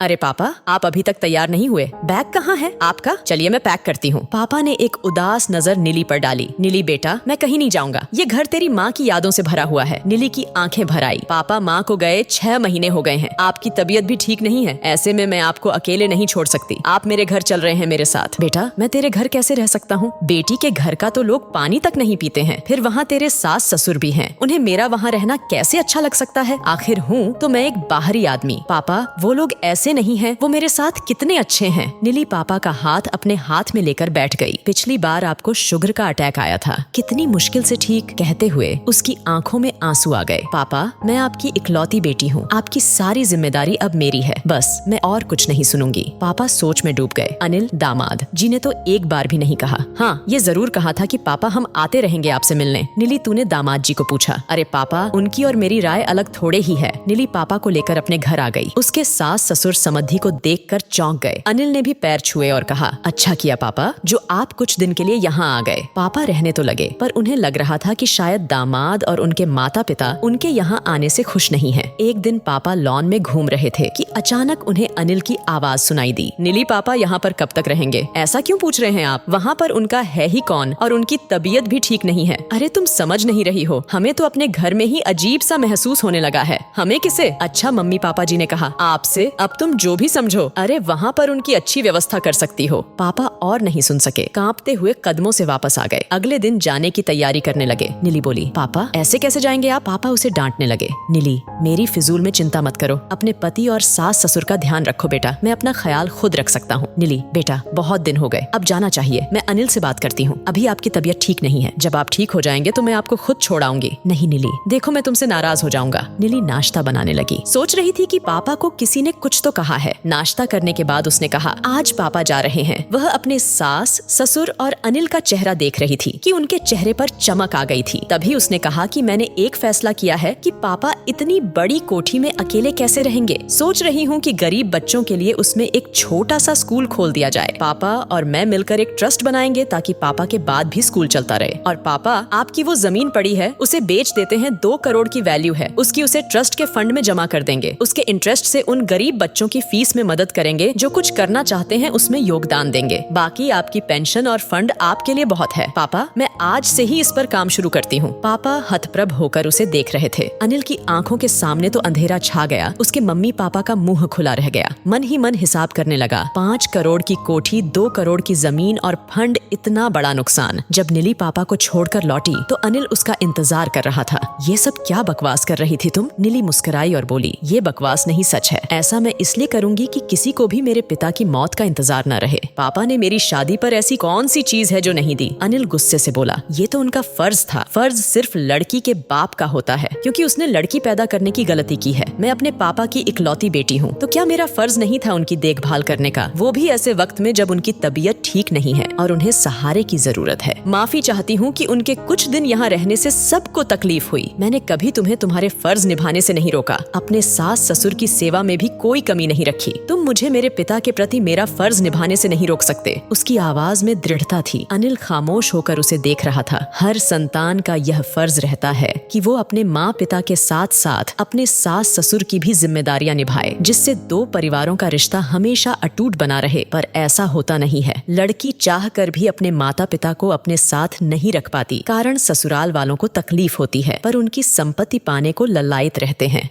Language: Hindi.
अरे पापा, आप अभी तक तैयार नहीं हुए। बैग कहाँ है आपका? चलिए मैं पैक करती हूँ। पापा ने एक उदास नजर नीली पर डाली। नीली बेटा, मैं कहीं नहीं जाऊंगा। ये घर तेरी माँ की यादों से भरा हुआ है। नीली की आंखें भर आई। पापा, माँ को गए 6 महीने हो गए हैं। आपकी तबीयत भी ठीक नहीं है। ऐसे में मैं आपको अकेले नहीं छोड़ सकती। आप मेरे घर चल रहे हैं मेरे साथ। बेटा, मैं तेरे घर कैसे रह सकता हूँ? बेटी के घर का तो लोग पानी तक नहीं पीते हैं। फिर वहाँ तेरे सास ससुर भी हैं। उन्हें मेरा वहाँ रहना कैसे अच्छा लग सकता है? आखिर हूँ तो मैं एक बाहरी आदमी। पापा, वो लोग ऐसे नहीं है, वो मेरे साथ कितने अच्छे हैं। नीली पापा का हाथ अपने हाथ में लेकर बैठ गई। पिछली बार आपको शुगर का अटैक आया था, कितनी मुश्किल से ठीक कहते हुए उसकी आंखों में आंसू आ गए। पापा, मैं आपकी इकलौती बेटी हूँ। आपकी सारी जिम्मेदारी अब मेरी है। बस मैं और कुछ नहीं सुनूंगी। पापा सोच में डूब गए। अनिल दामाद जी ने तो एक बार भी नहीं कहा। हाँ, ये जरूर कहा था कि पापा हम आते रहेंगे आपसे मिलने। नीली, तूने दामाद जी को पूछा? अरे पापा, उनकी और मेरी राय अलग थोड़े ही है। नीली पापा को लेकर अपने घर आ गई। उसके सास ससुर समद्धि को देखकर चौंक गए। अनिल ने भी पैर छुए और कहा, अच्छा किया पापा जो आप कुछ दिन के लिए यहाँ आ गए। पापा रहने तो लगे, पर उन्हें लग रहा था कि शायद दामाद और उनके माता पिता उनके यहाँ आने से खुश नहीं हैं। एक दिन पापा लॉन में घूम रहे थे कि अचानक उन्हें अनिल की आवाज सुनाई दी। नीली पापा यहाँ पर कब तक रहेंगे? ऐसा क्यों पूछ रहे हैं आप? वहाँ पर उनका है ही कौन, और उनकी तबीयत भी ठीक नहीं है। अरे तुम समझ नहीं रही हो, हमें तो अपने घर में ही अजीब सा महसूस होने लगा है। हमें किसे? अच्छा मम्मी पापा जी ने कहा आपसे। अब तुम जो भी समझो। अरे वहाँ पर उनकी अच्छी व्यवस्था कर सकती हो। पापा और नहीं सुन सके, कांपते हुए कदमों से वापस आ गए। अगले दिन जाने की तैयारी करने लगे। नीली बोली, पापा ऐसे कैसे जाएंगे आप? पापा उसे डांटने लगे। नीली, मेरी फिजूल में चिंता मत करो। अपने पति और सास ससुर का ध्यान रखो बेटा। मैं अपना ख्याल खुद रख सकता हूँ। नीली, बेटा बहुत दिन हो गए, अब जाना चाहिए। मैं अनिल से बात करती हूँ। अभी आपकी तबीयत ठीक नहीं है। जब आप ठीक हो जाएंगे तो मैं आपको खुद छोड़ाऊंगी। नहीं नीली, देखो मैं तुमसे नाराज हो जाऊंगा। नीली नाश्ता बनाने लगी। सोच रही थी कि पापा को किसी ने कुछ तो कहा है। नाश्ता करने के बाद उसने कहा, आज पापा जा रहे हैं। वह अपने सास ससुर और अनिल का चेहरा देख रही थी कि उनके चेहरे पर चमक आ गई थी। तभी उसने कहा कि मैंने एक फैसला किया है कि पापा इतनी बड़ी कोठी में अकेले कैसे रहेंगे। सोच रही हूँ कि गरीब बच्चों के लिए उसमें एक छोटा सा स्कूल खोल दिया जाए। पापा और मैं मिलकर एक ट्रस्ट बनाएंगे ताकि पापा के बाद भी स्कूल चलता रहे। और पापा, आपकी वो जमीन पड़ी है, उसे बेच देते हैं। 2 करोड़ की वैल्यू है उसकी। उसे ट्रस्ट के फंड में जमा कर देंगे। उसके इंटरेस्ट से उन गरीब बच्चों की फीस में मदद करेंगे जो कुछ करना चाहते हैं, उसमें योगदान देंगे। बाकी आपकी पेंशन और फंड आपके लिए बहुत है। पापा, मैं आज से ही इस पर काम शुरू करती हूँ। पापा हतप्रभ होकर उसे देख रहे थे। अनिल की आंखों के सामने तो अंधेरा छा गया। उसके मम्मी पापा का मुंह खुला रह गया। मन ही मन हिसाब करने लगा। 5 करोड़ की कोठी, 2 करोड़ की जमीन और फंड, इतना बड़ा नुकसान। जब नीली पापा को छोड़कर लौटी तो अनिल उसका इंतजार कर रहा था। ये सब क्या बकवास कर रही थी तुम? नीली मुस्कुराई और बोली, ये बकवास नहीं, सच है। ऐसा मैं इसलिए करूंगी कि किसी को भी मेरे पिता की मौत का इंतजार न रहे। पापा ने मेरी शादी पर ऐसी कौन सी चीज है जो नहीं दी? अनिल गुस्से से बोला, ये तो उनका फर्ज था। फर्ज सिर्फ लड़की के बाप का होता है, क्योंकि उसने लड़की पैदा करने की गलती की है। मैं अपने पापा की इकलौती बेटी हूँ, तो क्या मेरा फर्ज नहीं था उनकी देखभाल करने का? वो भी ऐसे वक्त में जब उनकी तबीयत ठीक नहीं है और उन्हें सहारे की जरूरत है। माफी चाहती हूँ कि उनके कुछ दिन यहाँ रहने से सबको तकलीफ हुई। मैंने कभी तुम्हें तुम्हारे फर्ज निभाने से नहीं रोका। अपने सास ससुर की सेवा में भी कोई कमी नहीं रखी। तुम मुझे मेरे पिता के प्रति मेरा फर्ज निभाने से नहीं रोक सकते। उसकी आवाज में दृढ़ता थी। अनिल खामोश होकर उसे देख रहा था। हर संतान का यह फर्ज रहता है कि वो अपने माँ पिता के साथ साथ अपने सास ससुर की भी जिम्मेदारियां निभाए, जिससे 2 परिवारों का रिश्ता हमेशा अटूट बना रहे। पर ऐसा होता नहीं है। लड़की चाह कर भी अपने माता पिता को अपने साथ नहीं रख पाती, कारण ससुराल वालों को तकलीफ होती है, पर उनकी संपत्ति पाने को ललायत रहते हैं।